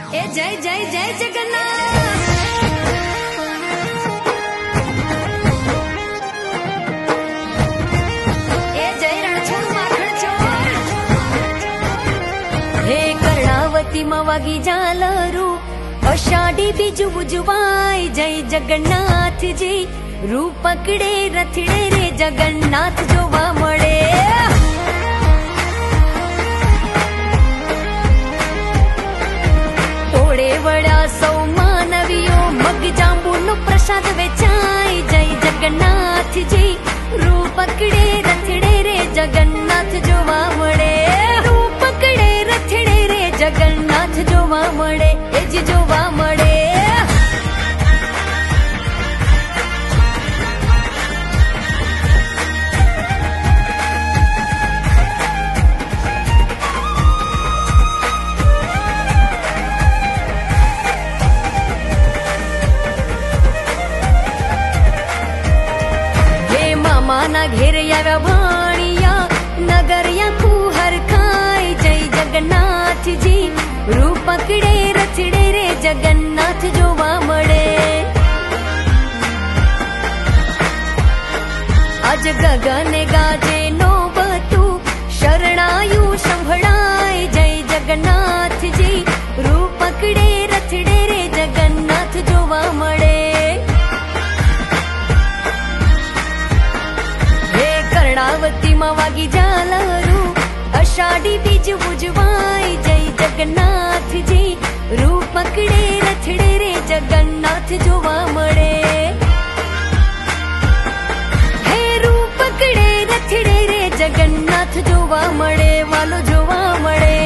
ए जय जय जय जगन्नाथ। ए जय रणछोड़ माखण चोर। हे कर्णावती मवागी झालरू अषाढ़ी बीज उजवाय जय जगन्नाथ जी। रूप पकड़े रथड़े रे जगन्नाथ जोवा मळे। तोड़े वड़ा सौ मानवियों मग जांबूनो प्रसाद वेचाय जय जगन्नाथ जी। रूप पकड़े रथड़े रे जगन्नाथ जोवा मळे। रूप पकड़े रथड़े रे जगन्नाथ जोवा मळे। एज जोवा मळे। माना घेर याव्या भाणिया नगरिया कुहर खाय जय जगन्नाथ जी। रूप पकड़े रथड़े रे जगन्नाथ जोवा मळे। आज गगने गाजे नोबतू शरणायु संभळाय जय जगन्नाथ जी। रूप पकड़े रथड़े रे जगन्नाथ जोवा मळे। कर्णावती मवागी झालरू अषाढ़ी बीज उजवाय जय जगन्नाथ जी। रूप पकड़े रथड़े रे जगन्नाथ जोवा मळे। हे रूप पकड़े रथड़े रे जगन्नाथ जोवा मळे। वालो जोवा मळे।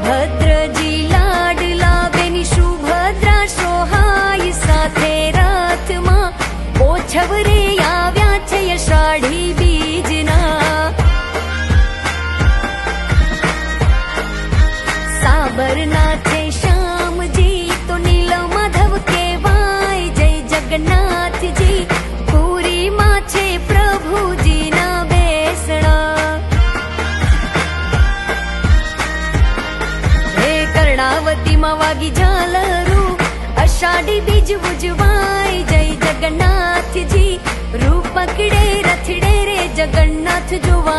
भद्र जी लाडला बेनी सुभद्रा सोहाय साथे रथ मां ओछवरे आव्या छे अषाढ़ी बीजना। साबरनाथे श्याम जी तो नील माधव केवाय जय जगन्नाथ जी। पूरी मां छे प्रभु जी ना बेसणा। कर्णावती मवागी झालरू अषाढ़ी बीज उजवाय जय जगन्नाथ जी। रूप पकड़े रथड़े रे जगन्नाथ जोवा